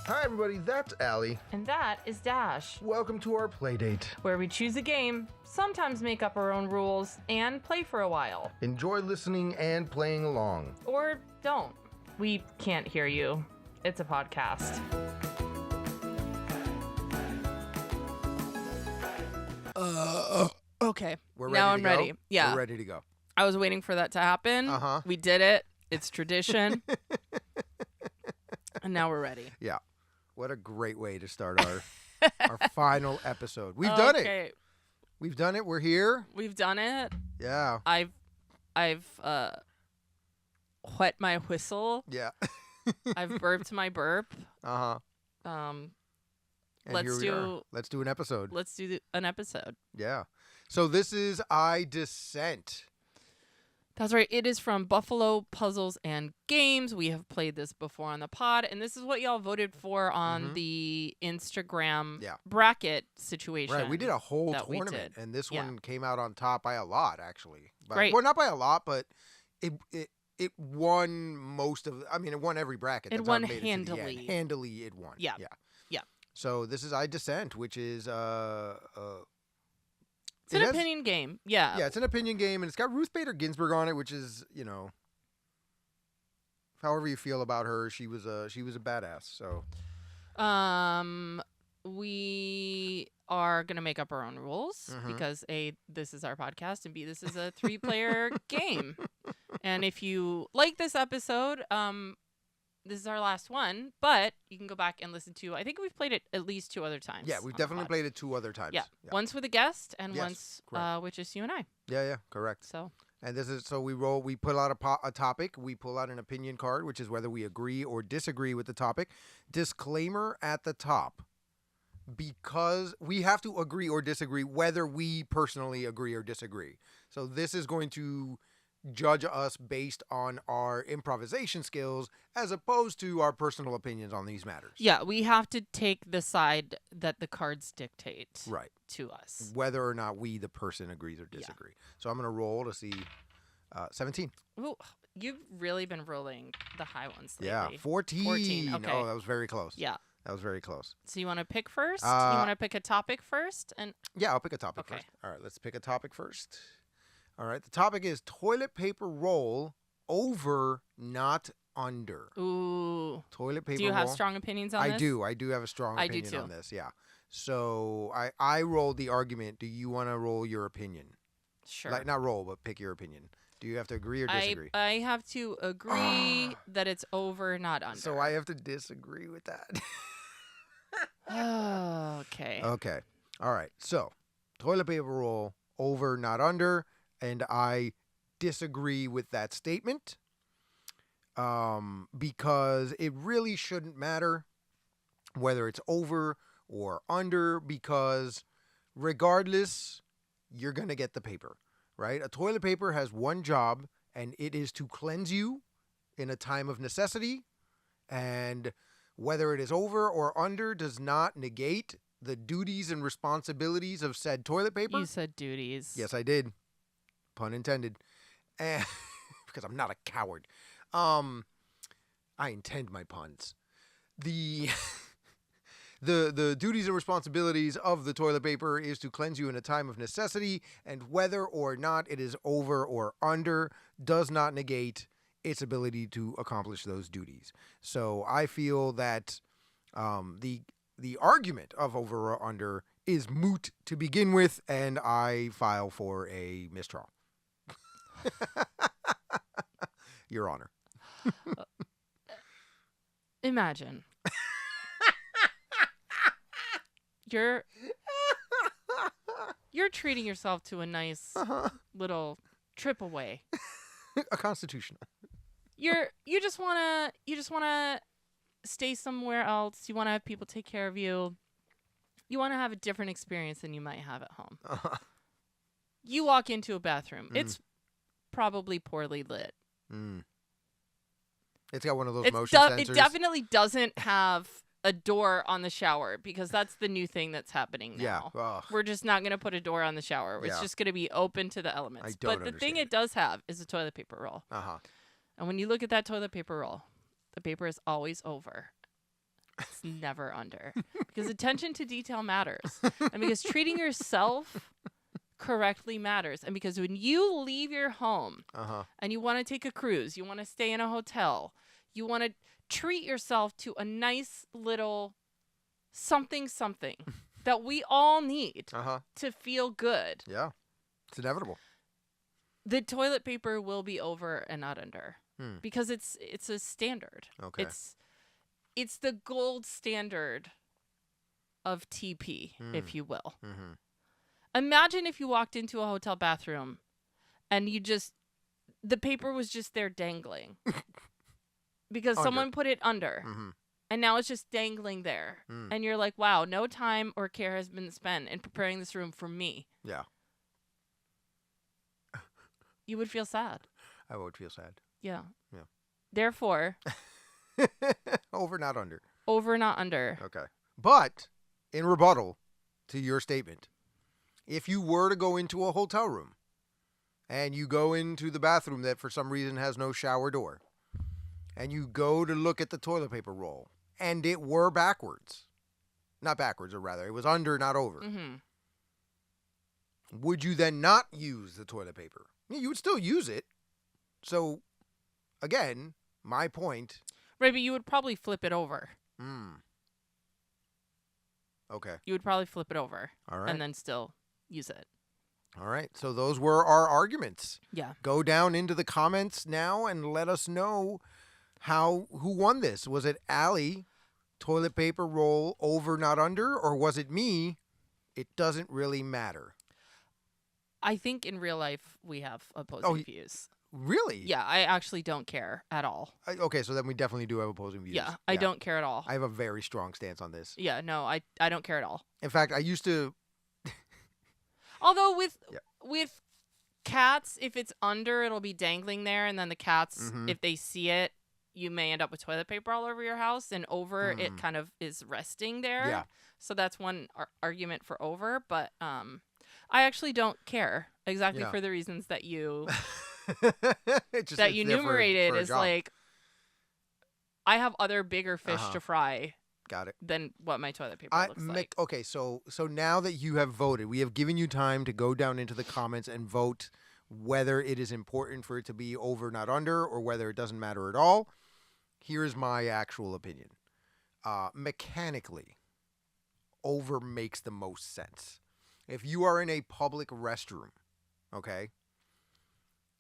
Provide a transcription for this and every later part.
Hi everybody, that's Allie. And that is Dash, Welcome to our playdate. where we choose a game, sometimes make up our own rules, and play for a while. Enjoy listening and playing along. Or don't. We can't hear you. It's a podcast. Okay. We're now ready I'm to ready. go? Yeah. We're ready to go. I was waiting for that to happen. Uh-huh. We did it. It's tradition. And now we're ready. Yeah. What a great way to start our final episode. We've done it. Okay. We've done it. We're here. We've done it. Yeah. I've wet my whistle. Yeah. I've burped my burp. Uh-huh. Um, And Let's here we do- are. Let's do an episode. let's do an episode. Yeah. So this is Dissent. That's right. It is from Buffalo Puzzles and Games. We have played this before on the pod, and this is what y'all voted for on the Instagram bracket situation. Right. We did a whole that we tournament, did. and this Yeah. one came out on top by a lot, actually. Great. Well, not by a lot, but it won most of. I mean, it won every bracket. It That's how won made it to the end. handily. Handily, it won. Yeah. Yeah. Yeah. So this is Dissent, which is It's an opinion game. Yeah. Yeah, it's an opinion game, and it's got Ruth Bader Ginsburg on it, which is, however you feel about her, she was a badass. So We are going to make up our own rules because A, this is our podcast, and B, this is a 3-player game. And if you like this episode, this is our last one, but you can go back and listen to, I think we've played it at least 2 other times. yeah, we've definitely played it 2 other times. Yeah. Once with a guest and Yes, once correct. with just you and I. Yeah, correct. So And this is so we pull out a topic, we pull out an opinion card, which is whether we agree or disagree with the topic. Disclaimer at the top, because we have to agree or disagree whether we personally agree or disagree. So this is going to judge us based on our improvisation skills as opposed to our personal opinions on these matters. yeah, we have to take the side that the cards dictate Right. to us. Whether or not we, the person, agrees or disagree. So I'm going to roll to see 17. Ooh, you've really been rolling the high ones lately. Yeah, 14. 14, okay. Oh, that was very close. Yeah. That was very close. So you want to pick first? You want to pick a topic first? And Yeah, I'll pick a topic Okay. first. All right, let's pick a topic first. All right, the topic is toilet paper roll over, not under. ooh, Toilet paper do you have roll. strong opinions on this? I do. I do have a strong I do opinion too. on this, yeah. So I rolled the argument. Do you want to roll your opinion? Sure. Like, not roll, but pick your opinion. Do you have to agree or disagree? I have to agree that it's over, not under. So I have to disagree with that. Okay. Okay. All right. So, toilet paper roll over, not under, and I disagree with that statement because it really shouldn't matter whether it's over or under, because regardless, you're going to get the paper, right? A toilet paper has one job, and it is to cleanse you in a time of necessity, and whether it is over or under does not negate the duties and responsibilities of said toilet paper. You said duties. Yes, I did. Pun intended. And because I'm not a coward. I intend my puns. The the duties and responsibilities of the toilet paper is to cleanse you in a time of necessity, and whether or not it is over or under does not negate its ability to accomplish those duties. So I feel that the argument of over or under is moot to begin with, and I file for a mistrial. Your Honor. Imagine. You're treating yourself to a nice little trip away. A constitutional. You just wanna stay somewhere else. You wanna have people take care of you. You wanna have a different experience than you might have at home. You walk into a bathroom. It's probably poorly lit. It's got one of those motion sensors. It definitely doesn't have a door on the shower, because that's the new thing that's happening now. Yeah. Ugh. We're just not going to put a door on the shower. It's Yeah. just going to be open to the elements. I don't But the thing understand it does have is a toilet paper roll. Uh-huh. And when you look at that toilet paper roll, the paper is always over. it's never under. Because attention to detail matters. And because treating yourself correctly matters. And because when you leave your home and you want to take a cruise, you want to stay in a hotel, you want to treat yourself to a nice little something that we all need to feel good. Yeah. It's inevitable. The toilet paper will be over and not under. Because it's a standard. Okay. It's the gold standard of TP, if you will. Mm-hmm. Imagine if you walked into a hotel bathroom and the paper was just there dangling. Because someone put it under. And now it's just dangling there. And you're like, wow, no time or care has been spent in preparing this room for me. Yeah. You would feel sad. I would feel sad. Yeah. Yeah. Therefore. Over, not under. Over, not under. Okay. But in rebuttal to your statement, if you were to go into a hotel room and you go into the bathroom that for some reason has no shower door and you go to look at the toilet paper roll and it were backwards, not backwards, or rather it was under, not over, would you then not use the toilet paper? You would still use it. So, again, my point. Right, but you would probably flip it over. Okay. You would probably flip it over. All right. And then still use it. All right. So those were our arguments. Yeah. Go down into the comments now and let us know who won this. Was it Allie, toilet paper roll over, not under, or was it me? It doesn't really matter. I think in real life we have opposing views. Really? Yeah, I actually don't care at all. Okay, so then we definitely do have opposing views. Yeah, I don't care at all. I have a very strong stance on this. Yeah, no, I don't care at all. In fact, I used to... Although with cats, if it's under, it'll be dangling there, and then the cats, if they see it, you may end up with toilet paper all over your house, and over, it kind of is resting there. Yeah. So that's one argument for over, but I actually don't care exactly for the reasons that you... that you enumerated is like, I have other bigger fish to fry. Got it. Than what my toilet paper looks like. Okay, so now that you have voted, we have given you time to go down into the comments and vote whether it is important for it to be over, not under, or whether it doesn't matter at all. Here's my actual opinion. Mechanically, over makes the most sense. If you are in a public restroom, okay,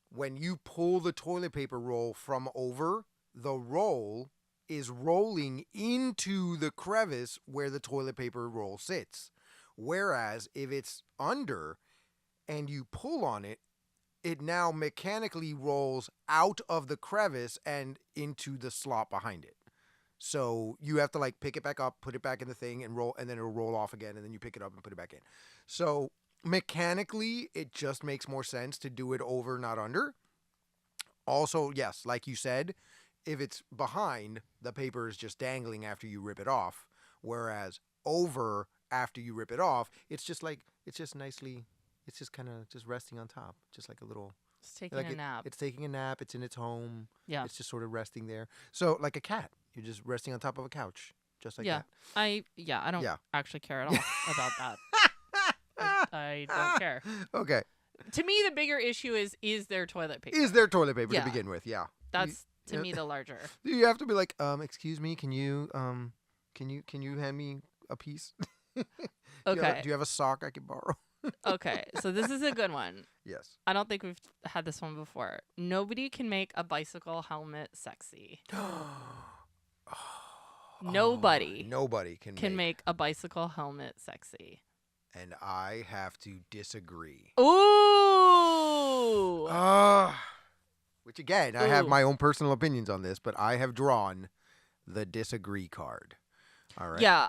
when you pull the toilet paper roll from over, the roll is rolling into the crevice where the toilet paper roll sits. Whereas if it's under and you pull on it, it now mechanically rolls out of the crevice and into the slot behind it. So you have to like pick it back up, put it back in the thing and roll, and then it'll roll off again, and then you pick it up and put it back in. So mechanically, it just makes more sense to do it over, not under. Also, yes, like you said, if it's behind, the paper is just dangling after you rip it off. Whereas over, after you rip it off, it's just like, it's just nicely, it's just kind of just resting on top. Just like a little... It's taking a nap. It's taking a nap. It's in its home. Yeah. It's just sort of resting there. So like a cat. You're just resting on top of a couch. Just like that. I don't actually care at all about that. I don't care. Okay. To me, the bigger issue is there toilet paper? Is there toilet paper to begin with? Yeah. That's to me the larger. You have to be like, excuse me, can you hand me a piece? Okay. Do you have a sock I can borrow? Okay, so this is a good one. Yes. I don't think we've had this one before. Nobody can make a bicycle helmet sexy. Nobody can make a bicycle helmet sexy. And I have to disagree. Ooh. Which again, I have my own personal opinions on this, but I have drawn the disagree card. All right. Yeah,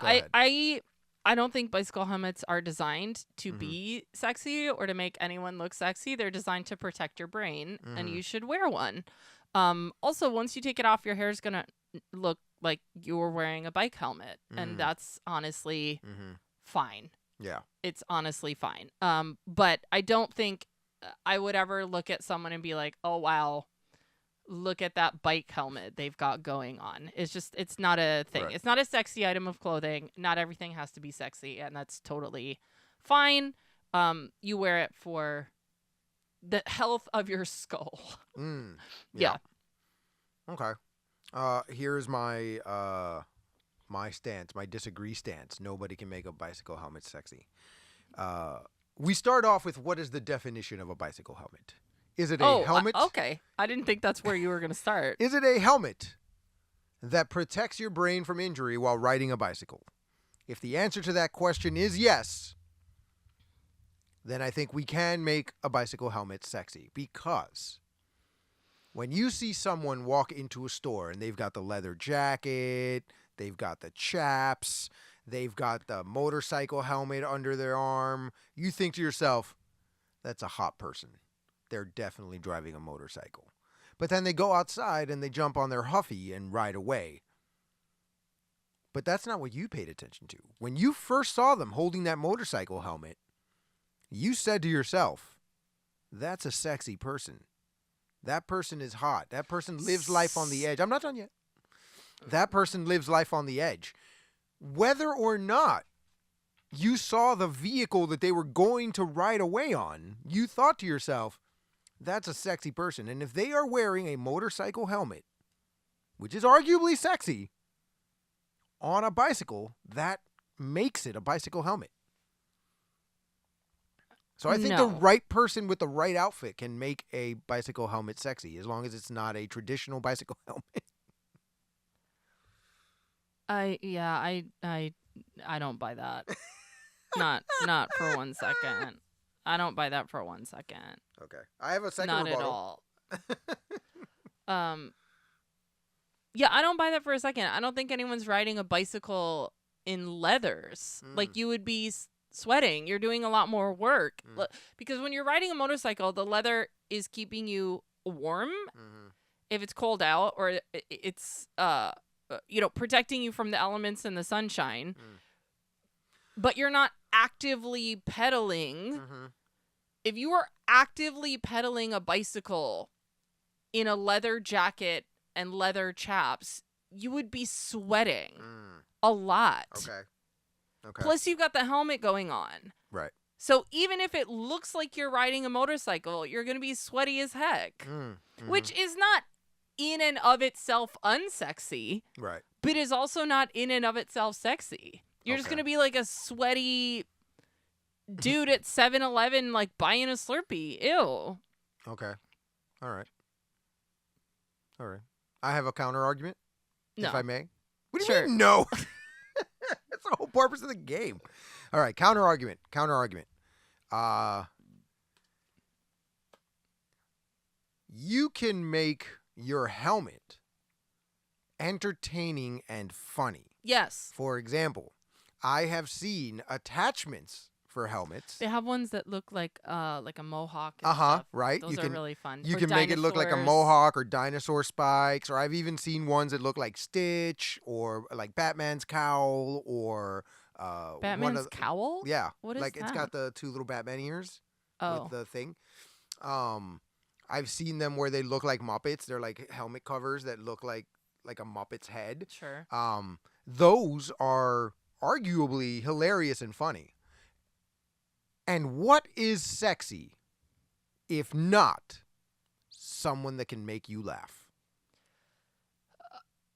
I don't think bicycle helmets are designed to be sexy or to make anyone look sexy. They're designed to protect your brain, and you should wear one. Also, once you take it off, your hair is gonna look like you're wearing a bike helmet, and that's honestly fine. Yeah. It's honestly fine. But I don't think I would ever look at someone and be like, oh, wow, look at that bike helmet they've got going on. It's not a thing. Right. It's not a sexy item of clothing. Not everything has to be sexy, and that's totally fine. You wear it for the health of your skull. Yeah. Okay. Here's my my stance, my disagree stance. Nobody can make a bicycle helmet sexy. We start off with, what is the definition of a bicycle helmet? Is it a helmet? Okay. I didn't think that's where you were going to start. Is it a helmet that protects your brain from injury while riding a bicycle? If the answer to that question is yes, then I think we can make a bicycle helmet sexy, because when you see someone walk into a store and they've got the leather jacket, they've got the chaps, they've got the motorcycle helmet under their arm, you think to yourself, that's a hot person. They're definitely driving a motorcycle. But then they go outside and they jump on their Huffy and ride away. But that's not what you paid attention to. When you first saw them holding that motorcycle helmet, you said to yourself, that's a sexy person. That person is hot. That person lives life on the edge. I'm not done yet. That person lives life on the edge. Whether or not you saw the vehicle that they were going to ride away on, you thought to yourself, that's a sexy person. And if they are wearing a motorcycle helmet, which is arguably sexy, on a bicycle, that makes it a bicycle helmet. So I think the right person with the right outfit can make a bicycle helmet sexy, as long as it's not a traditional bicycle helmet. I don't buy that. not for 1 second. I don't buy that for 1 second. Okay. I have a second Not rebuttal. at all. Yeah, I don't buy that for a second. I don't think anyone's riding a bicycle in leathers. Like, you would be sweating. You're doing a lot more work. Because when you're riding a motorcycle, the leather is keeping you warm if it's cold out, or it's protecting you from the elements and the sunshine. But you're not actively pedaling. If you were actively pedaling a bicycle in a leather jacket and leather chaps, you would be sweating a lot. Okay. Plus, you've got the helmet going on. Right. So even if it looks like you're riding a motorcycle, you're going to be sweaty as heck, which is not in and of itself unsexy, right? But is also not in and of itself sexy. You're just going to be like a sweaty dude at 7-Eleven, like buying a Slurpee. Ew. Okay. All right. I have a counter argument, if I may. What do you mean, no? That's the whole purpose of the game. All right, counter argument. You can make your helmet entertaining and funny. Yes. For example, I have seen attachments for helmets. They have ones that look like a mohawk. And stuff. Right. Those are really fun. You can make it look like a mohawk or dinosaur spikes, or I've even seen ones that look like Stitch, or like Batman's cowl, or Batman's cowl. Yeah, what is like that? It's got the two little Batman ears with the thing. I've seen them where they look like Muppets. They're like helmet covers that look like a Muppet's head. Sure. Those are arguably hilarious and funny. And what is sexy if not someone that can make you laugh?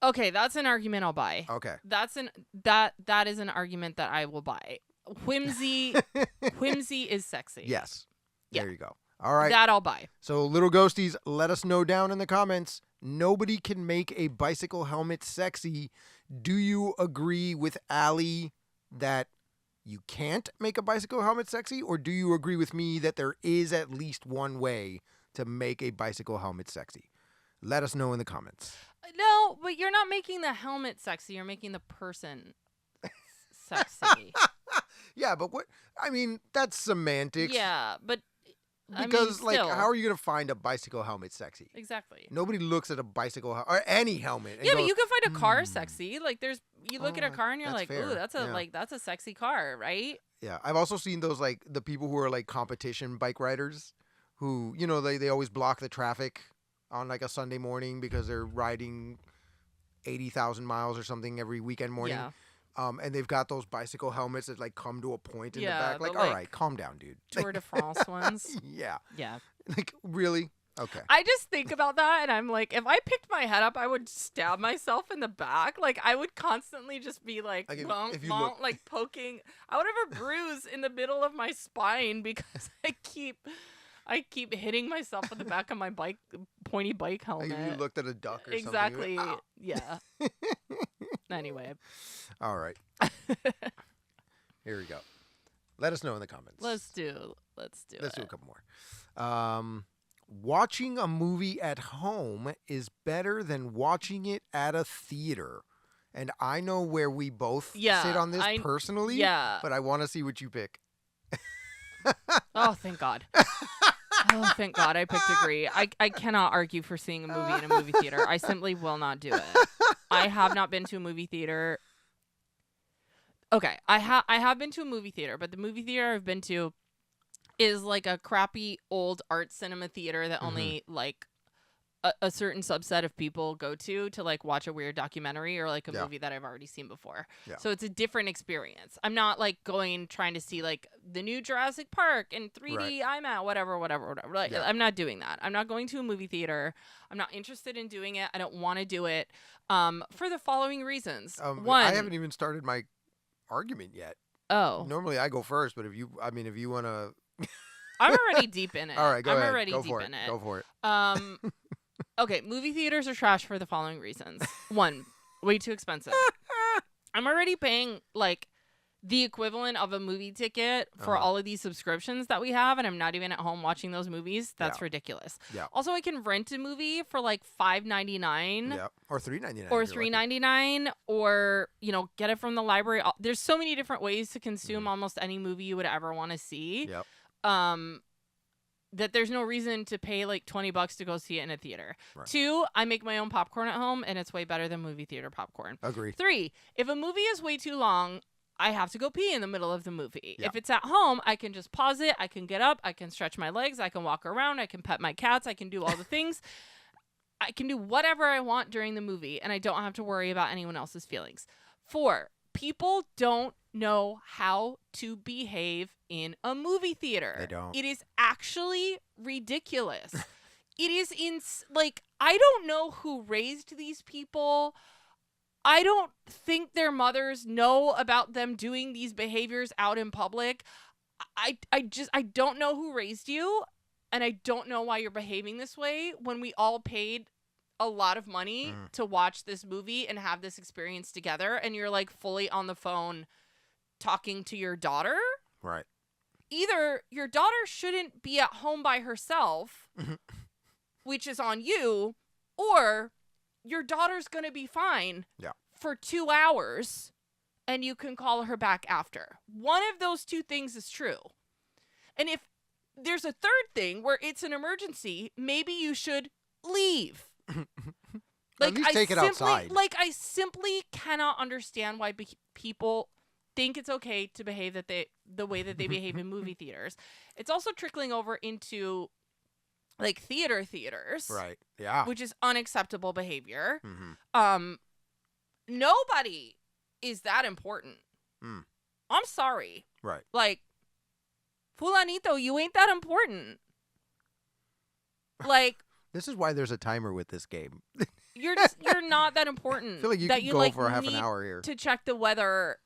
Okay, that's an argument I'll buy. Okay. That is an argument that I will buy. Whimsy is sexy. Yes. Yeah. There you go. All right. That I'll buy. So, Little Ghosties, let us know down in the comments. Nobody can make a bicycle helmet sexy. Do you agree with Allie that you can't make a bicycle helmet sexy? Or do you agree with me that there is at least one way to make a bicycle helmet sexy? Let us know in the comments. No, but you're not making the helmet sexy. You're making the person sexy. Yeah, but what? I mean, that's semantics. Yeah, but because, still. how are you going to find a bicycle helmet sexy? Exactly. Nobody looks at a bicycle or any helmet. And yeah, goes, but you can find a car sexy. Like you look at a car and you're like, fair. ooh, that's a sexy car, right? Yeah, I've also seen those the people who are competition bike riders, who they always block the traffic on like a Sunday morning because they're riding 80,000 miles or something every weekend morning. Yeah. And they've got those bicycle helmets that like come to a point in the Yeah, back. Like, the, all like, right, calm down, dude. Tour de France ones. Yeah. Yeah. Like, really? Okay. I just think about that and I'm like, if I picked my head up, I would stab myself in the back. Like, I would constantly just be like, Like, if you bonk, look- like poking. I would have a bruise in the middle of my spine because I keep hitting myself in the back of my pointy bike Like helmet. if you looked at a duck or Exactly. something. Yeah. Anyway. All right. Here we go. Let us know in the comments. Let's do Let's it. do a couple more. Watching a movie at home is better than watching it at a theater. And I know where we both sit on this personally. Yeah. But I want to see what you pick. Oh, thank God. Oh, thank God. I picked agree. I cannot argue for seeing a movie in a movie theater. I simply will not do it. I have not been to a movie theater. Okay, I have been to a movie theater, but the movie theater I've been to is like a crappy old art cinema theater that only like a certain subset of people go to like watch a weird documentary or like a movie that I've already seen before. Yeah. So it's a different experience. I'm not like trying to see like the new Jurassic Park in 3D IMAX, whatever. Like, I'm not doing that. I'm not going to a movie theater. I'm not interested in doing it. I don't want to do it for the following reasons. One, I haven't even started my argument yet. Oh. Normally I go first, but if you want to... I'm already deep in it. All right, go ahead. I'm already go deep for in it. Go for it. Okay, movie theaters are trash for the following reasons. One, way too expensive. I'm already paying like the equivalent of a movie ticket for all of these subscriptions that we have, and I'm not even at home watching those movies. That's ridiculous. Yeah. Also, I can rent a movie for like $5.99. Yeah. Or $3.99. Or $3.99, or get it from the library. There's so many different ways to consume almost any movie you would ever want to see. Yep. That there's no reason to pay like $20 to go see it in a theater. Right. 2, I make my own popcorn at home, and it's way better than movie theater popcorn. Agree. 3, if a movie is way too long, I have to go pee in the middle of the movie. Yeah. If it's at home, I can just pause it. I can get up. I can stretch my legs. I can walk around. I can pet my cats. I can do all the things. I can do whatever I want during the movie, and I don't have to worry about anyone else's feelings. 4, people don't know how to behave in a movie theater. They don't. It is actually ridiculous. It is like, I don't know who raised these people. I don't think their mothers know about them doing these behaviors out in public. I don't know who raised you, and I don't know why you're behaving this way when we all paid a lot of money to watch this movie and have this experience together, and you're like fully on the phone talking to your daughter. Right. Either your daughter shouldn't be at home by herself, which is on you, or your daughter's going to be fine for 2 hours and you can call her back after. One of those two things is true. And if there's a third thing where it's an emergency, maybe you should leave. At least take it outside. Like, I simply cannot understand why people think it's okay to behave the way that they behave in movie theaters. It's also trickling over into like theaters, right? Yeah, which is unacceptable behavior. Mm-hmm. Nobody is that important. I'm sorry, right? Like, fulanito, you ain't that important. Like, this is why there's a timer with this game. You're not that important. I feel like you that could go for half an hour here to check the weather.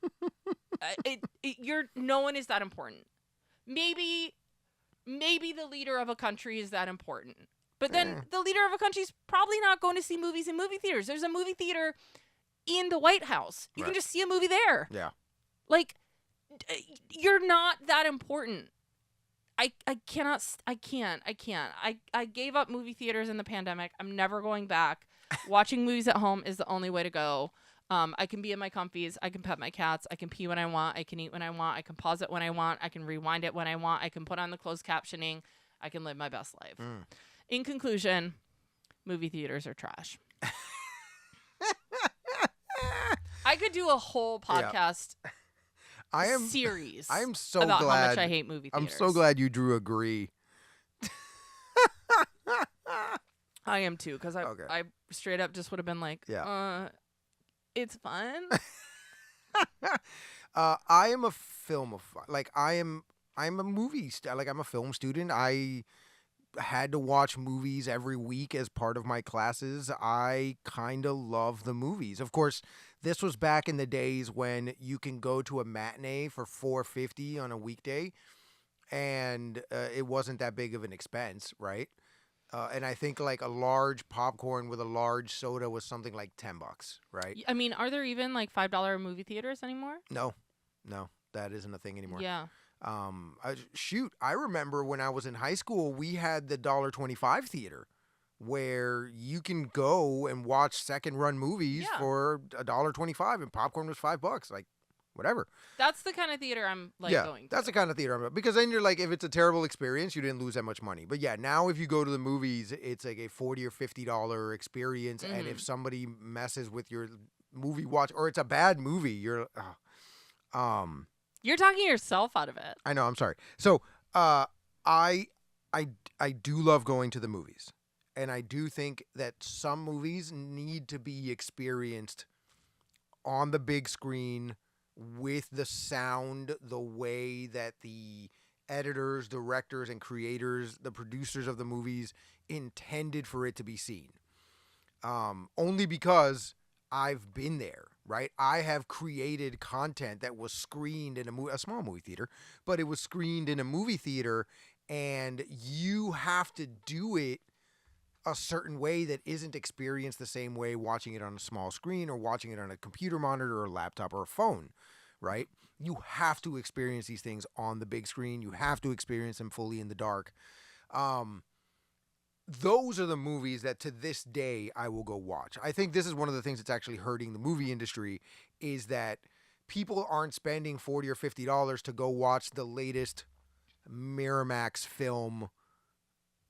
No one is that important. Maybe the leader of a country is that important. But then the leader of a country is probably not going to see movies in movie theaters. There's a movie theater in the White House. You can just see a movie there. Yeah. Like, you're not that important. I can't. I gave up movie theaters in the pandemic. I'm never going back. Watching movies at home is the only way to go. I can be in my comfies. I can pet my cats. I can pee when I want. I can eat when I want. I can pause it when I want. I can rewind it when I want. I can put on the closed captioning. I can live my best life. In conclusion, movie theaters are trash. I could do a whole podcast series I am so about glad, how much I hate movie theaters. I'm so glad you drew agree. I am too, because Okay. I straight up just would have been like, it's fun. I am a I'm a I'm a film student. I had to watch movies every week as part of my classes. I kind of love the movies. Of course, this was back in the days when you can go to a matinee for $4.50 on a weekday, and it wasn't that big of an expense, right? And I think like a large popcorn with a large soda was something like $10, right? I mean, are there even like $5 movie theaters anymore? No, that isn't a thing anymore. Yeah. I remember when I was in high school, we had the $1.25 theater where you can go and watch second run movies for $1.25 and popcorn was $5. Like, whatever. That's the kind of theater I'm going to. That's the kind of theater I'm because then you're like, if it's a terrible experience, you didn't lose that much money. But yeah, now if you go to the movies, it's like a $40 or $50 experience. Mm-hmm. And if somebody messes with your movie watch or it's a bad movie, you're talking yourself out of it. I know, I'm sorry. So I do love going to the movies. And I do think that some movies need to be experienced on the big screen with the sound, the way that the editors, directors, and creators, the producers of the movies intended for it to be seen. Only because I've been there, right? I have created content that was screened in a small movie theater, but it was screened in a movie theater, and you have to do it a certain way that isn't experienced the same way watching it on a small screen or watching it on a computer monitor or a laptop or a phone, right? You have to experience these things on the big screen. You have to experience them fully in the dark. Those are the movies that to this day I will go watch. I think this is one of the things that's actually hurting the movie industry is that people aren't spending $40 or $50 to go watch the latest Miramax film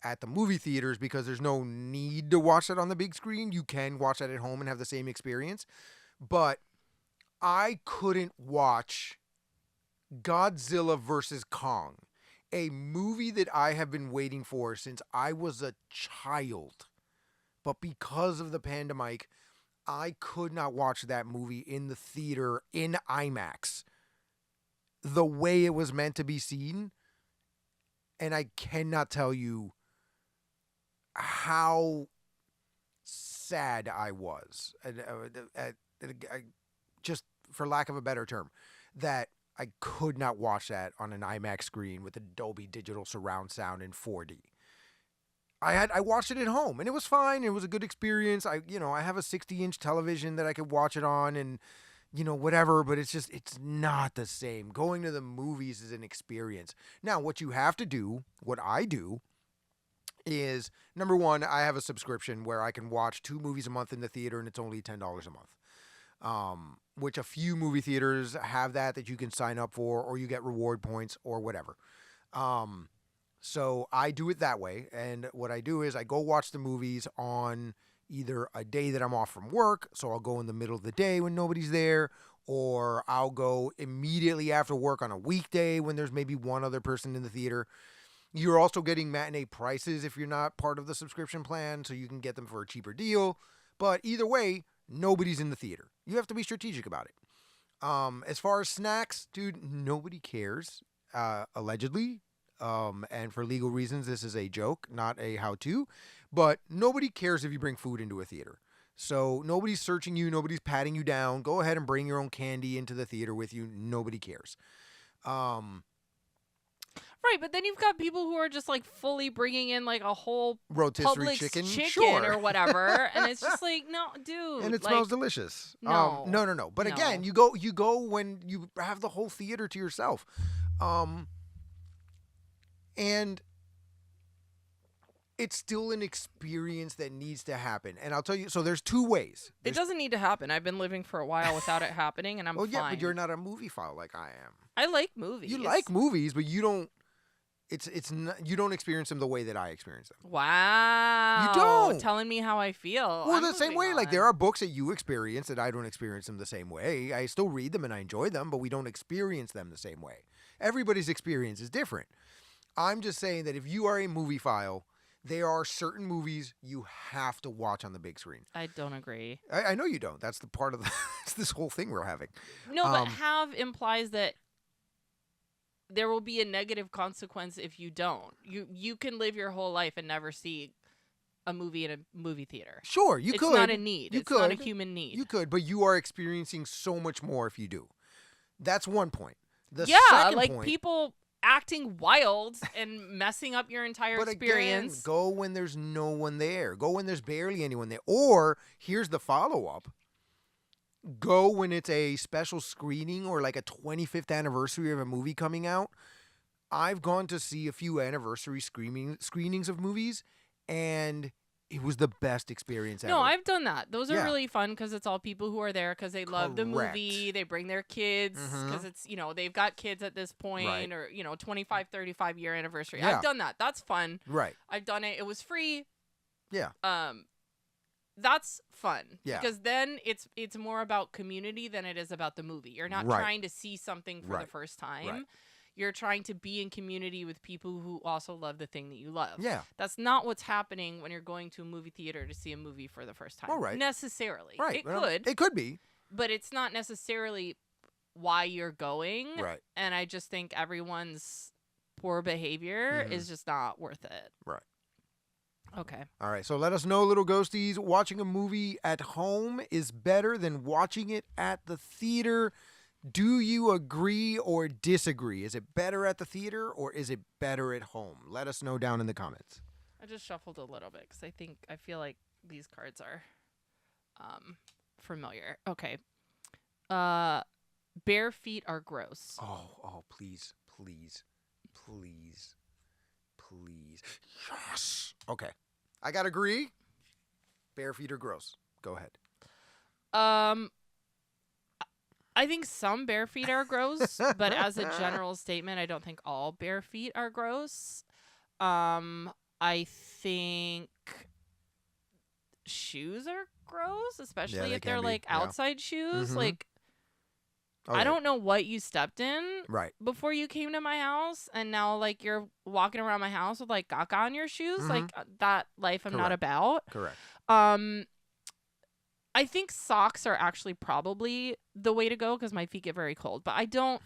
at the movie theaters because there's no need to watch it on the big screen. You can watch that at home and have the same experience. But I couldn't watch Godzilla vs. Kong, a movie that I have been waiting for since I was a child. But because of the pandemic, I could not watch that movie in the theater in IMAX the way it was meant to be seen. And I cannot tell you how sad I was, just for lack of a better term, that I could not watch that on an IMAX screen with a Dolby Digital surround sound in 4D. I watched it at home and it was fine. It was a good experience. I have a 60-inch television that I could watch it on and whatever, but it's not the same. Going to the movies is an experience. Now, what you have to do, what I do, is, number one, I have a subscription where I can watch 2 movies a month in the theater and it's only $10 a month. Which a few movie theaters have that you can sign up for or you get reward points or whatever. So I do it that way. And what I do is I go watch the movies on either a day that I'm off from work. So I'll go in the middle of the day when nobody's there, or I'll go immediately after work on a weekday when there's maybe one other person in the theater. You're also getting matinee prices if you're not part of the subscription plan, so you can get them for a cheaper deal. But either way, nobody's in the theater. You have to be strategic about it. As far as snacks, dude, nobody cares, allegedly. And for legal reasons, this is a joke, not a how-to. But nobody cares if you bring food into a theater. So nobody's searching you. Nobody's patting you down. Go ahead and bring your own candy into the theater with you. Nobody cares. Right, but then you've got people who are just like fully bringing in like a whole rotisserie Publix chicken sure. or whatever, and it's just like, no, dude. And it smells delicious. No. No. But No. again, you go when you have the whole theater to yourself. And it's still an experience that needs to happen. And I'll tell you, so there's 2 ways. It doesn't need to happen. I've been living for a while without it happening, and I'm fine. Yeah, but you're not a movie file like I am. I like movies. You like movies, but you don't. It's not, you don't experience them the way that I experience them. Wow. You don't. Telling me how I feel. Well, the same way. Like, there are books that you experience that I don't experience them the same way. I still read them and I enjoy them, but we don't experience them the same way. Everybody's experience is different. I'm just saying that if you are a movie file, there are certain movies you have to watch on the big screen. I don't agree. I know you don't. That's the part of this whole thing we're having. No, but have implies that there will be a negative consequence if you don't. You can live your whole life and never see a movie in a movie theater. Sure, you could. It's not a need. You it's could. not a human need. You could, but you are experiencing so much more if you do. That's one point. The yeah, second like point, people acting wild and messing up your entire but experience. Again, go when there's no one there. Go when there's barely anyone there. Or here's the follow-up. Go when it's a special screening or like a 25th anniversary of a movie coming out. I've gone to see a few anniversary screenings of movies, and it was the best experience ever. No, I've done that. Those are Yeah. really fun because it's all people who are there because they love the Correct. movie. They bring their kids because it's, they've got kids at this point Right. or, 25, 35-year anniversary. Yeah. I've done that. That's fun. Right. I've done it. It was free. Yeah. That's fun. Yeah. Because then it's more about community than it is about the movie. You're not Right. trying to see something for the Right. first time. Right. You're trying to be in community with people who also love the thing that you love. Yeah. That's not what's happening when you're going to a movie theater to see a movie for the first time. All right. Necessarily. Right. It Well, could, It could be. but it's not necessarily why you're going. Right. And I just think everyone's poor behavior Mhm. is just not worth it. Right. Okay. All right. So let us know, little ghosties, watching a movie at home is better than watching it at the theater. Do you agree or disagree? Is it better at the theater or is it better at home? Let us know down in the comments. I just shuffled a little bit because I feel like these cards are familiar. Okay. Bare feet are gross. Oh, please, please, please, please. Yes. Okay. I got to agree. Bare feet are gross. Go ahead. I think some bare feet are gross, but as a general statement, I don't think all bare feet are gross. I think shoes are gross, especially they if they're can be, like yeah. outside shoes. Mhm. Like, Oh, I yeah. don't know what you stepped in Right. before you came to my house, and now like you're walking around my house with like caca on your shoes. Mhm. Like that life I'm not Correct. about. Correct. I think socks are actually probably the way to go because my feet get very cold. But I don't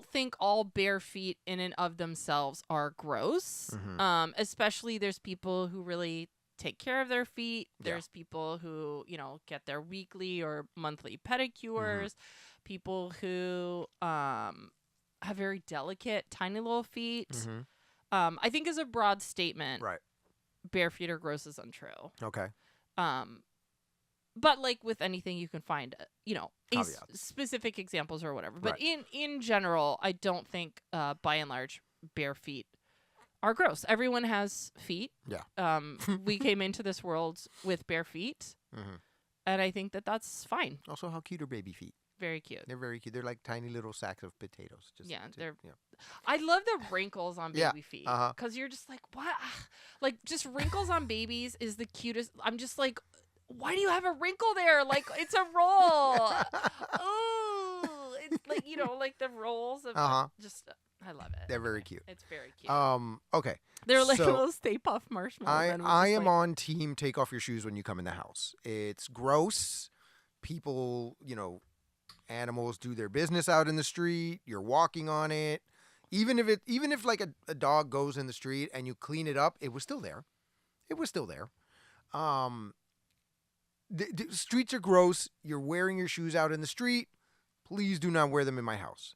think all bare feet in and of themselves are gross. Mhm. Especially there's people who really take care of their feet. Yeah. There's people who, get their weekly or monthly pedicures. People who have very delicate, tiny little feet. Mhm. I think as a broad statement, Right. bare feet are gross is untrue. Okay. But like with anything, you can find, Caveats. specific examples or whatever. But Right. in general, I don't think, by and large, bare feet are gross. Everyone has feet. Yeah. We came into this world with bare feet, Mhm. and I think that that's fine. Also, how cute are baby feet? Very cute. They're very cute. They're like tiny little sacks of potatoes. They're. I love the wrinkles on Yeah, baby feet uh-huh. because you're just like, what? Like, just wrinkles on babies is the cutest. I'm just like, why do you have a wrinkle there? Like, it's a roll. Ooh, it's like like the rolls of Uh-huh. just. I love it. They're very cute. It's very cute. Okay. They're like so little Stay Puft marshmallows. and we I just, am like, on team take off your shoes when you come in the house. It's gross. People, animals do their business out in the street. You're walking on it. Even if like a dog goes in the street and you clean it up, it was still there. It was still there. The streets are gross. You're wearing your shoes out in the street. Please do not wear them in my house.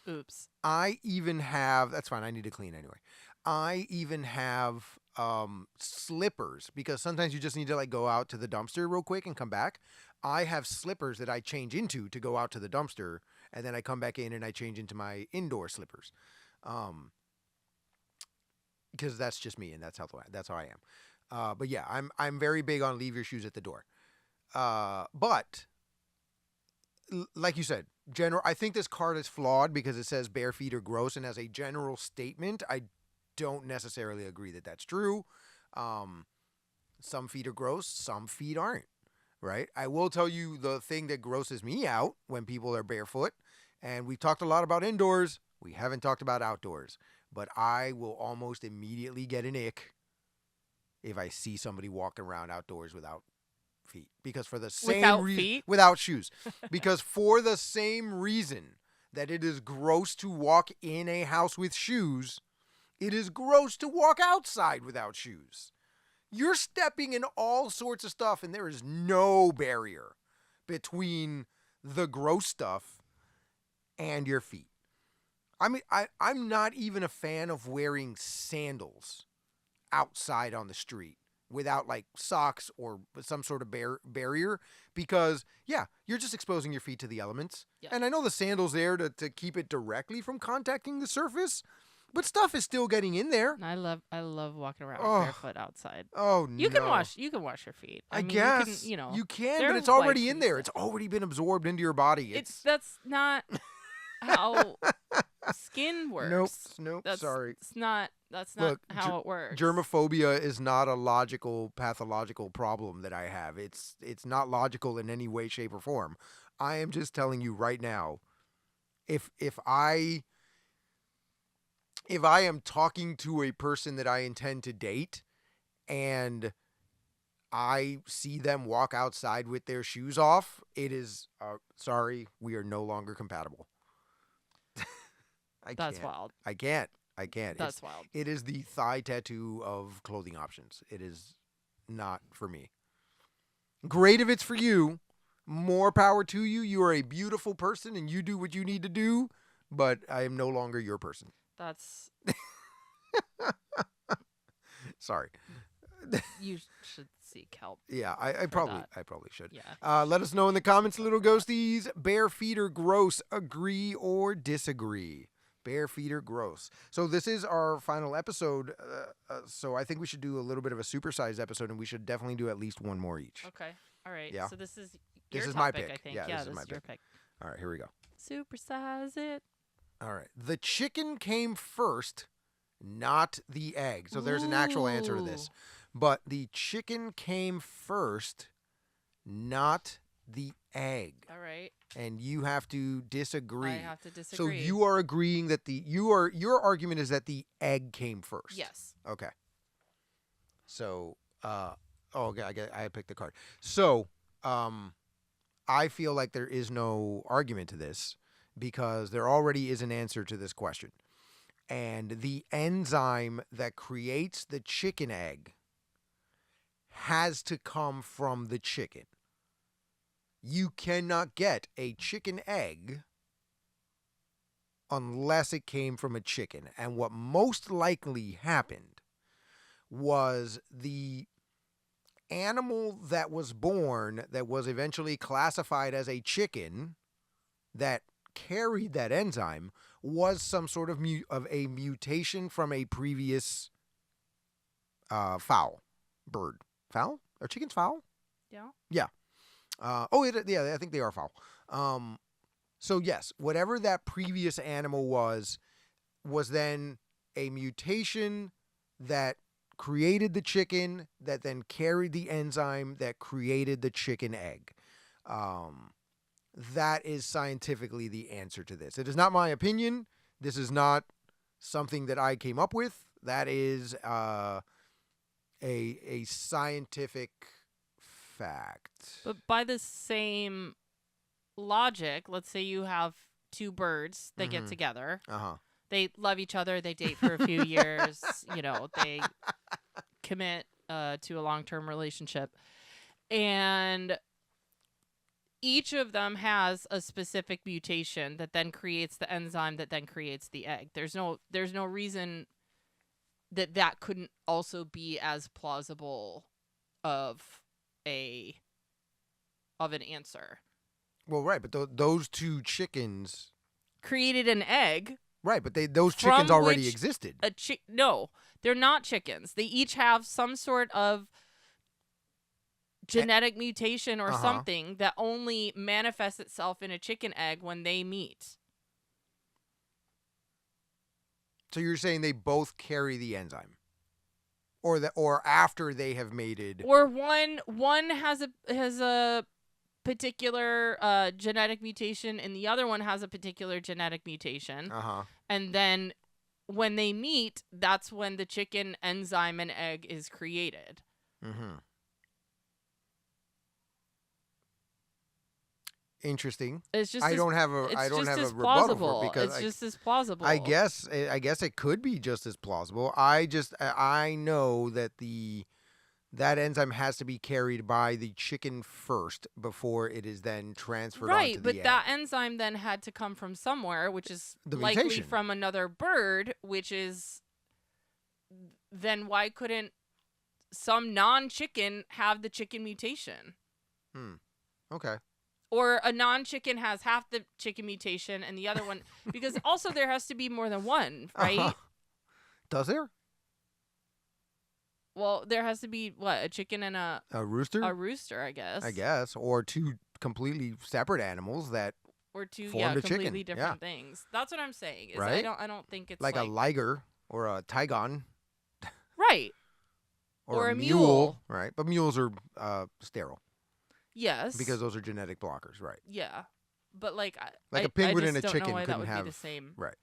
Oops. I even have, that's fine, I need to clean anyway. I even have slippers because sometimes you just need to like go out to the dumpster real quick and come back. I have slippers that I change into to go out to the dumpster, and then I come back in and I change into my indoor slippers. Because that's just me and that's how I am. But yeah, I'm very big on leave your shoes at the door. But like you said, I think this card is flawed because it says bare feet are gross, and as a general statement, I don't necessarily agree that that's true. Some feet are gross, some feet aren't, right? I will tell you the thing that grosses me out when people are barefoot, and we've talked a lot about indoors, we haven't talked about outdoors. but I will almost immediately get an ick if I see somebody walking around outdoors without feet. Because for the same Without reason, feet? without shoes. Because for the same reason that it is gross to walk in a house with shoes, it is gross to walk outside without shoes. You're stepping in all sorts of stuff, and there is no barrier between the gross stuff and your feet. I mean, I'm not even a fan of wearing sandals outside on the street without like socks or some sort of barrier because, yeah, you're just exposing your feet to the elements. Yeah. And I know the sandal's there to keep it directly from contacting the surface, but stuff is still getting in there. I love walking around barefoot outside. Oh, You no. can wash your feet. I mean, guess. you can, You can, there but are it's already wipes in and there. stuff. It's already been absorbed into your body. That's not how skin works. Nope, That's, sorry. That's not Look, how it works. Germophobia is not a logical, pathological problem that I have. It's not logical in any way, shape, or form. I am just telling you right now, if I am talking to a person that I intend to date and I see them walk outside with their shoes off, it is, sorry, we are no longer compatible. That's wild. I can't. That's wild. It is the thigh tattoo of clothing options. It is not for me. Great if it's for you. More power to you. You are a beautiful person and you do what you need to do, but I am no longer your person. That's Sorry. You should seek help. Yeah, I probably should. Yeah. Let us know in the comments, little ghosties. Bare feet are gross. Agree or disagree? Bare feet are gross. So this is our final episode. So I think we should do a little bit of a supersized episode, and we should definitely do at least one more each. Okay. All right. Yeah. So this is This your is my topic, pick. I think. Yeah, Yeah, this is my your pick. pick. All right, here we go. Supersize it. All right. The chicken came first, not the egg. So there's an actual answer to this. But the chicken came first, not the egg. All right. And you have to disagree. I have to disagree. So you are agreeing that your argument is that the egg came first. Yes. Okay. So okay, I picked the card. So I feel like there is no argument to this because there already is an answer to this question. And the enzyme that creates the chicken egg has to come from the chicken. You cannot get a chicken egg unless it came from a chicken. And what most likely happened was the animal that was born that was eventually classified as a chicken that carried that enzyme was some sort of a mutation from a previous bird. Fowl? Are chickens fowl? Yeah. Yeah. I think they are fowl. So yes, whatever that previous animal was then a mutation that created the chicken that then carried the enzyme that created the chicken egg. That is scientifically the answer to this. It is not my opinion. This is not something that I came up with. That is a scientific fact. But by the same logic, let's say you have two birds that get together. Uh-huh. They love each other. They date for a few years. They commit to a long-term relationship. And each of them has a specific mutation that then creates the enzyme that then creates the egg. There's no reason that couldn't also be as plausible of an answer. Well, right, but those two chickens created an egg. Right, but those chickens already which existed. No, they're not chickens. They each have some sort of genetic mutation or something that only manifests itself in a chicken egg when they meet. So you're saying they both carry the enzyme, or after they have mated, or one has a particular genetic mutation and the other one has a particular genetic mutation. Uh-huh. And then when they meet, that's when the chicken enzyme and egg is created. Mm-hmm. Interesting. It's just I don't have a rebuttal for it because it's just as plausible. I guess it could be just as plausible. I know that that enzyme has to be carried by the chicken first before it is then transferred onto the egg. Right, but that enzyme then had to come from somewhere, which is likely mutation. from another bird, which is then why couldn't some non-chicken have the chicken mutation? Okay. Or a non-chicken has half the chicken mutation and the other one, because also there has to be more than one, right? Does there? Well, there has to be, what, a chicken and a rooster? A rooster, I guess. Or two completely separate animals that or two formed a completely chicken. different things. That's what I'm saying. Is right? I don't think it's like a liger or a tigon. Right. Or a mule. Right. But mules are sterile. Yes. Because those are genetic blockers, right? Yeah. But like a penguin and a don't chicken know why couldn't that would have be the same. Right.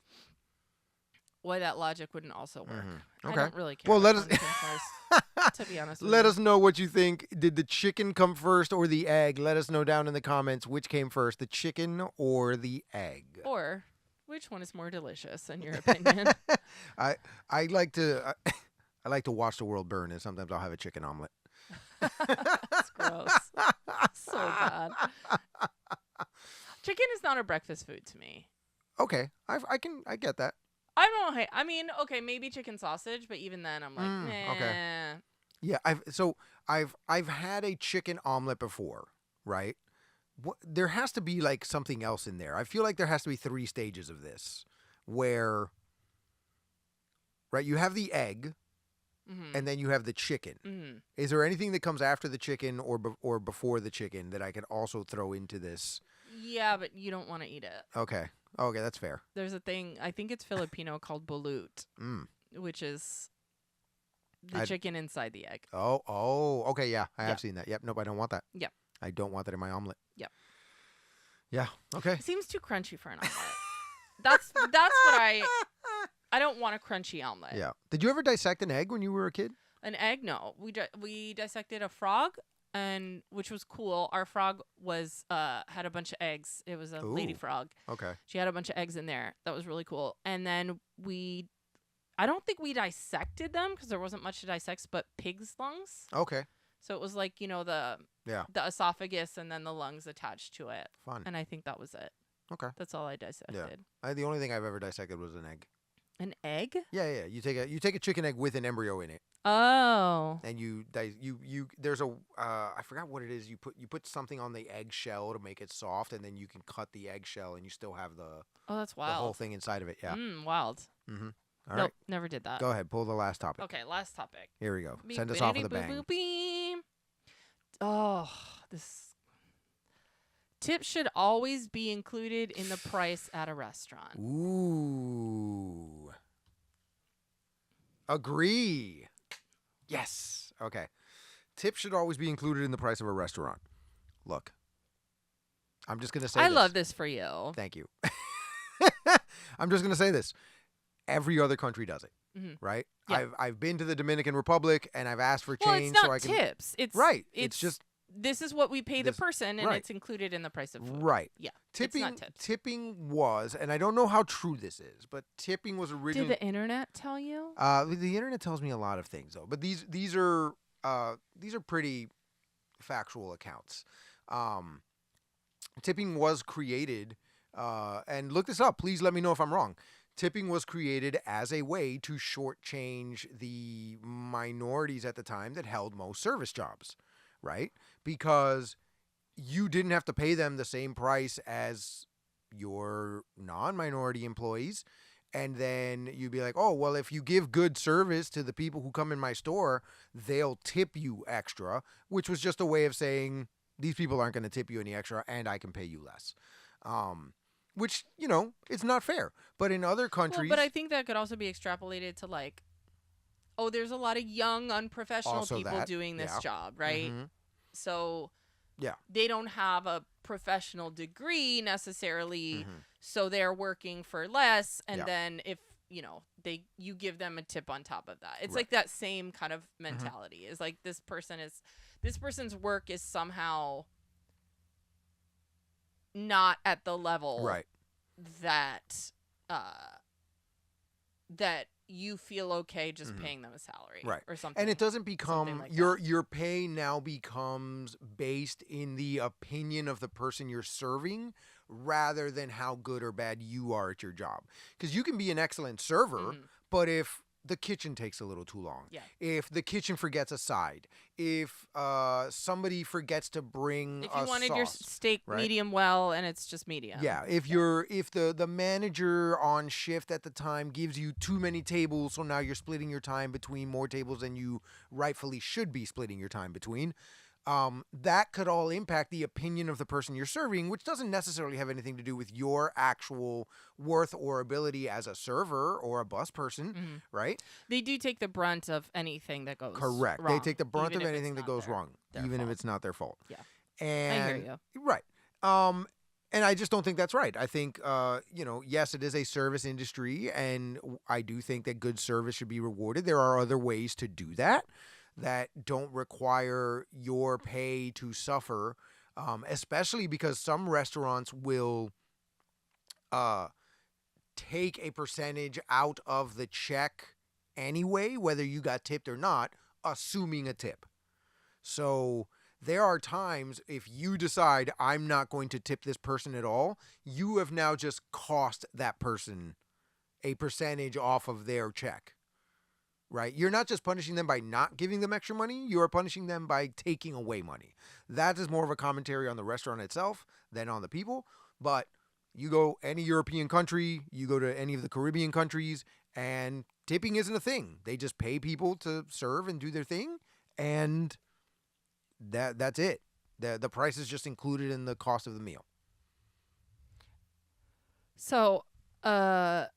Why that logic wouldn't also work. Okay. I don't really care. Well, let us to be honest with let you. us know what you think. Did the chicken come first or the egg? Let us know down in the comments which came first, the chicken or the egg. Or which one is more delicious in your opinion? I like to I like to watch the world burn, and sometimes I'll have a chicken omelet. That's gross. So bad. Chicken is not a breakfast food to me. Okay, I get that. I don't hate. I mean, okay, maybe chicken sausage, but even then, I'm like, nah. Okay. Yeah, I've had a chicken omelet before, right? There has to be like something else in there. I feel like there has to be 3 stages of this, where, right, you have the egg, and then you have the chicken. Is there anything that comes after the chicken or before the chicken that I could also throw into this? Yeah, but you don't want to eat it. Okay, that's fair. There's a thing, I think it's Filipino, called balut, which is the chicken inside the egg. Oh, okay, yeah, I have seen that. Yep, nope, I don't want that. Yep. I don't want that in my omelet. Yep. Yeah, okay. It seems too crunchy for an omelet. That's what I don't want a crunchy omelet. Yeah. Did you ever dissect an egg when you were a kid? An egg? No. We dissected a frog, and which was cool. Our frog was had a bunch of eggs. It was a lady frog. Okay. She had a bunch of eggs in there. That was really cool. And then I don't think we dissected them because there wasn't much to dissect, but pig's lungs. Okay. So it was like, the esophagus and then the lungs attached to it. Fun. And I think that was it. Okay. That's all I dissected. Yeah. The only thing I've ever dissected was an egg. An egg? Yeah. You take a chicken egg with an embryo in it. Oh. And you there's a I forgot what it is. You put something on the eggshell to make it soft, and then you can cut the eggshell, and you still have the that's wild. The whole thing inside of it. Yeah. Wild. All nope, right. Never did that. Go ahead. Pull the last topic. Okay, last topic. Here we go. Send us off with a bang. Oh, this tips should always be included in the price at a restaurant. Ooh. Agree. Yes. Okay. Tips should always be included in the price of a restaurant. Look, I'm just going to say I love this for you. Thank you. I'm just going to say this. Every other country does it, right? Yeah. I've been to the Dominican Republic, and I've asked for change. Well, it's not so I can, tips. It's right. It's just this is what we pay the person, and it's included in the price of food. Right. Yeah. Tipping, it's not tips. Tipping was, and I don't know how true this is, but tipping was originally. Did the internet tell you? The internet tells me a lot of things, though. But these are pretty factual accounts. Tipping was created, and look this up. Please let me know if I'm wrong. Tipping was created as a way to shortchange the minorities at the time that held most service jobs, right? Because you didn't have to pay them the same price as your non-minority employees. And then you'd be like, oh, well, if you give good service to the people who come in my store, they'll tip you extra, which was just a way of saying these people aren't going to tip you any extra and I can pay you less. Which, it's not fair. But in other countries... Well, but I think that could also be extrapolated to like, there's a lot of young, unprofessional people doing this job, right? So they don't have a professional degree necessarily, so they're working for less. And then if you give them a tip on top of that. It's Right. like that same kind of mentality is like this person's work is somehow not at the level Right. that that you feel okay just paying them a salary Right. or something. And it doesn't become like your pay now becomes based in the opinion of the person you're serving rather than how good or bad you are at your job. Because you can be an excellent server, but if the kitchen takes a little too long, if the kitchen forgets a side, if somebody forgets to bring if you wanted your sauce, steak right? medium well and it's just medium. Yeah, if the manager on shift at the time gives you too many tables, so now you're splitting your time between more tables than you rightfully should be splitting your time between. That could all impact the opinion of the person you're serving, which doesn't necessarily have anything to do with your actual worth or ability as a server or a bus person, right? They do take the brunt of anything that goes Correct. wrong, They take the brunt even of if it's anything that not goes wrong, even if fault. it's not their fault. Yeah. And I hear you. Right. And I just don't think that's right. I think, yes, it is a service industry, and I do think that good service should be rewarded. There are other ways to do that don't require your pay to suffer, especially because some restaurants will take a percentage out of the check anyway, whether you got tipped or not, assuming a tip. So there are times if you decide I'm not going to tip this person at all, you have now just cost that person a percentage off of their check, right? You're not just punishing them by not giving them extra money, you are punishing them by taking away money. That is more of a commentary on the restaurant itself than on the people. But you go any European country, you go to any of the Caribbean countries, and tipping isn't a thing. They just pay people to serve and do their thing, and that's it. The price is just included in the cost of the meal. So, I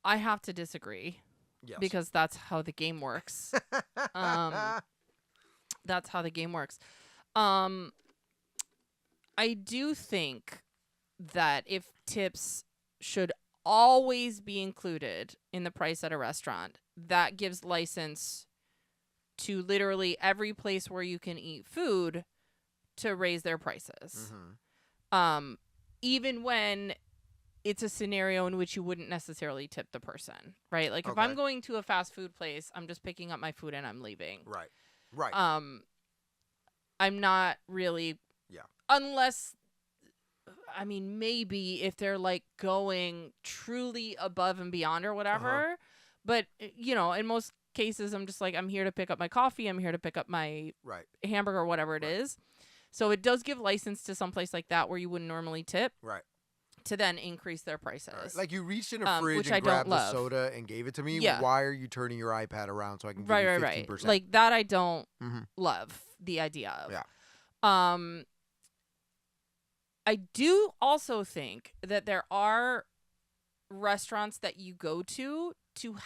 have to disagree. Yes. Because that's how the game works. That's how the game works. I do think that if tips should always be included in the price at a restaurant, that gives license to literally every place where you can eat food to raise their prices. Even when it's a scenario in which you wouldn't necessarily tip the person, right? Like if I'm going to a fast food place, I'm just picking up my food and I'm leaving. Right. I'm not really, unless, I mean, maybe if they're like going truly above and beyond or whatever, but in most cases, I'm just like, I'm here to pick up my coffee. I'm here to pick up my hamburger or whatever it is. So it does give license to some place like that where you wouldn't normally tip. Right. To then increase their prices. Right. Like you reached in a fridge and grabbed the soda and gave it to me. Yeah. Why are you turning your iPad around so I can give you 15%? Right. Like that I don't love the idea of. Yeah. I do also think that there are restaurants that you go to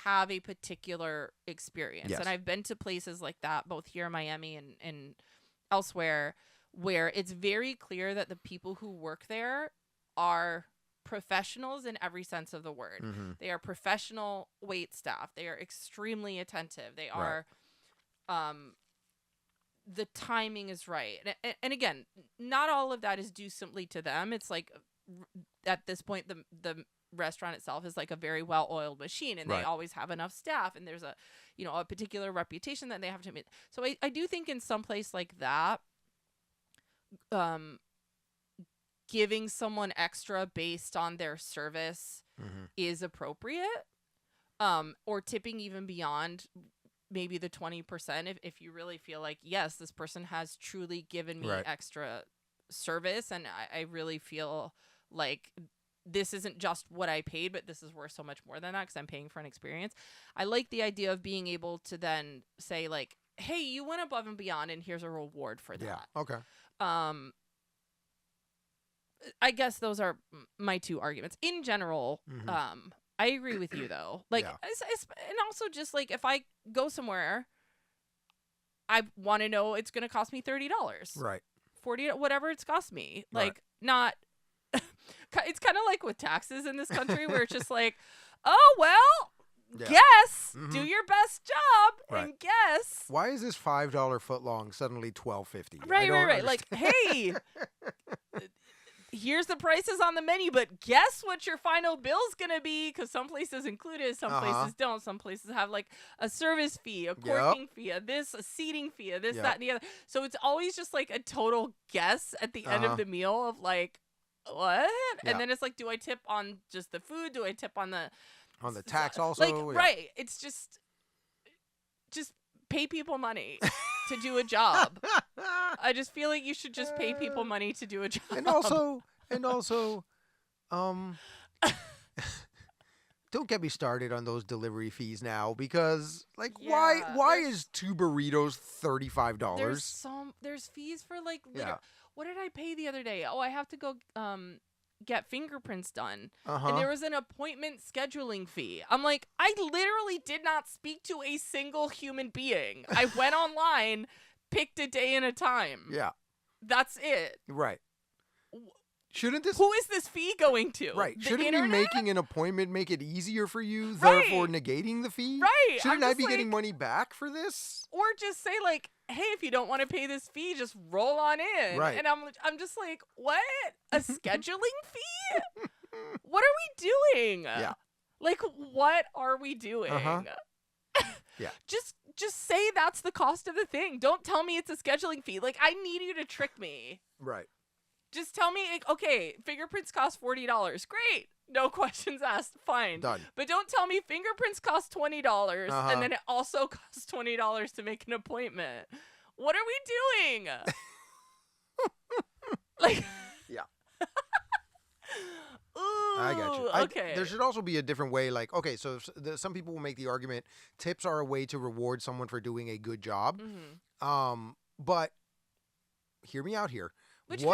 have a particular experience. Yes. And I've been to places like that, both here in Miami and elsewhere, where it's very clear that the people who work there are professionals in every sense of the word. They are professional wait staff. They are extremely attentive. They are, the timing is right. And again, not all of that is due simply to them. It's like at this point, the restaurant itself is like a very well-oiled machine, and they always have enough staff, and there's a particular reputation that they have to meet. So I do think in some place like that, giving someone extra based on their service is appropriate, or tipping even beyond maybe the 20% if you really feel like, yes, this person has truly given me extra service, and I really feel like this isn't just what I paid, but this is worth so much more than that because I'm paying for an experience. I like the idea of being able to then say like, hey, you went above and beyond, and here's a reward for that. Yeah. Okay. I guess those are my two arguments. In general, I agree with you, though. Like, and also just, like, if I go somewhere, I want to know it's going to cost me $30. Right. $40, whatever it's cost me. Like, not... It's kind of like with taxes in this country where it's just like, oh, well, Yeah. guess. Mhm. Do your best job Right. and guess. Why is this $5 footlong suddenly $12.50? Right. Like, hey, here's the prices on the menu, but guess what your final bill's going to be? Because some places include it, some places don't. Some places have like a service fee, a corking fee, a seating fee, a this, that, and the other. So it's always just like a total guess at the end of the meal of like, what? Yeah. And then it's like, do I tip on just the food? Do I tip on the tax also? Like, Yeah. right. It's just pay people money to do a job. I just feel like you should just pay people money to do a job. And also, don't get me started on those delivery fees now, because like, why is 2 burritos $35? There's fees for like, Yeah. What did I pay the other day? Oh, I have to go get fingerprints done. Uh-huh. And there was an appointment scheduling fee. I'm like, I literally did not speak to a single human being. I went online, picked a day and a time. Yeah. That's it. Right. Shouldn't this... Who is this fee going to? Right. The Shouldn't internet? me making an appointment make it easier for you, Right. therefore negating the fee? Right. Shouldn't I be like, getting money back for this? Or just say like, hey, if you don't want to pay this fee, just roll on in. Right. And I'm just like, what? A scheduling fee? What are we doing? Yeah. Like, what are we doing? Yeah. Just say that's the cost of the thing. Don't tell me it's a scheduling fee. Like, I need you to trick me. Right. Just tell me, like, okay, fingerprints cost $40. Great. No questions asked. Fine. Done. But don't tell me fingerprints cost $20 and then it also costs $20 to make an appointment. What are we doing? Like, yeah. Ooh, I got you. Okay. There should also be a different way. Like, okay, so some people will make the argument tips are a way to reward someone for doing a good job. Mm-hmm. But hear me out here. Which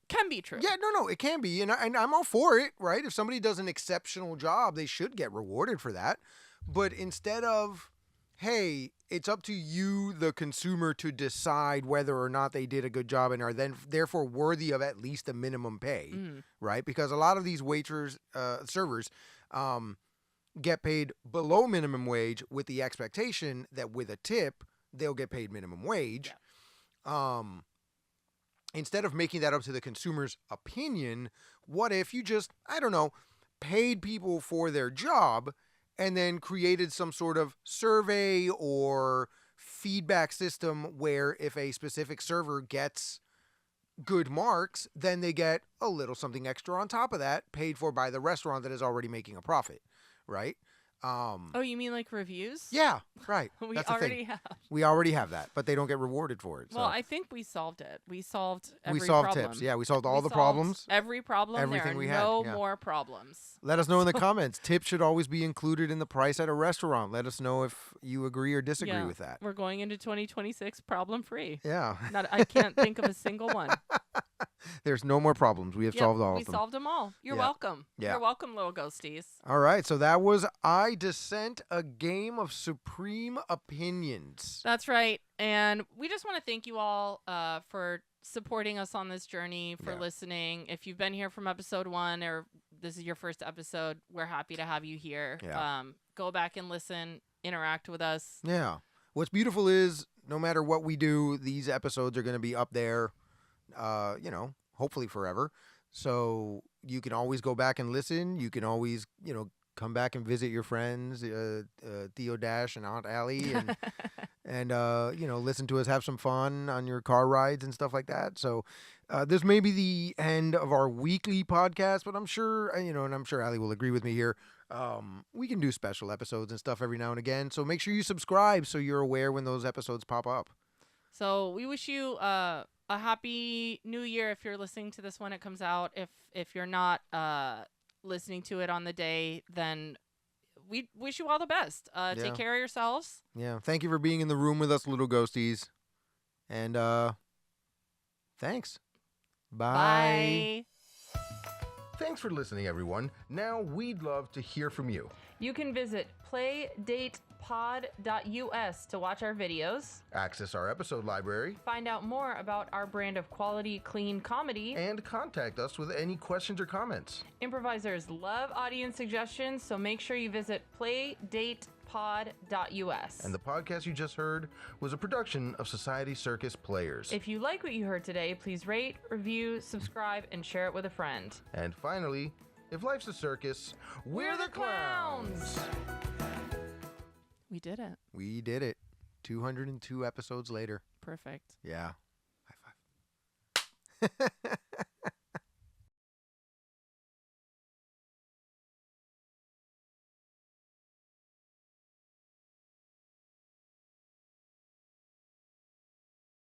can be true. Yeah, no, it can be, and I'm all for it, right? If somebody does an exceptional job, they should get rewarded for that. But instead of, hey, it's up to you, the consumer, to decide whether or not they did a good job and are then therefore worthy of at least a minimum pay, right? Because a lot of these servers, get paid below minimum wage with the expectation that with a tip they'll get paid minimum wage. Yeah. Instead of making that up to the consumer's opinion, what if you just, I don't know, paid people for their job and then created some sort of survey or feedback system where if a specific server gets good marks, then they get a little something extra on top of that, paid for by the restaurant that is already making a profit, right? Oh, you mean like reviews? Yeah, right. We That's the already thing. have. We already have that, but they don't get rewarded for it. Well, so. I think we solved it. We solved every We solved problem. tips. Yeah, we solved all the solved problems. Every problem. Everything we there had, are no yeah. more problems. Let us know in the comments. Tips should always be included in the price at a restaurant. Let us know if you agree or disagree Yeah, with that. We're going into 2026 problem free. Yeah. I can't think of a single one. There's no more problems. We have solved all of We them. solved them all. You're Yeah. welcome. Yeah. You're welcome, little ghosties. All right. So that was I Dissent, a game of supreme opinions. That's right. And we just want to thank you all for supporting us on this journey, for listening. If you've been here from episode 1 or this is your first episode, we're happy to have you here. Yeah. Go back and listen, interact with us. Yeah. What's beautiful is no matter what we do, these episodes are going to be up there, hopefully forever. So you can always go back and listen. You can always, come back and visit your friends, Theo Dash and Aunt Allie, and listen to us have some fun on your car rides and stuff like that. So this may be the end of our weekly podcast, but I'm sure, and I'm sure Allie will agree with me here. We can do special episodes and stuff every now and again. So make sure you subscribe so you're aware when those episodes pop up. So we wish you a happy new year if you're listening to this when it comes out. If you're not listening to it on the day, then we wish you all the best. Take care of yourselves. Yeah. Thank you for being in the room with us, little ghosties. And thanks. Bye. Bye. Thanks for listening, everyone. Now we'd love to hear from you. You can visit playdatepod.us to watch our videos, Access our episode library, find out more about our brand of quality, clean comedy. and contact us with any questions or comments. Improvisers love audience suggestions, so make sure you visit playdatepod.us. And the podcast you just heard was a production of Society Circus Players. If you like what you heard today, please rate, review, subscribe, and share it with a friend. And finally, if life's a circus, we're the clowns! We did it. We did it. 202 episodes later. Perfect. Yeah. High five.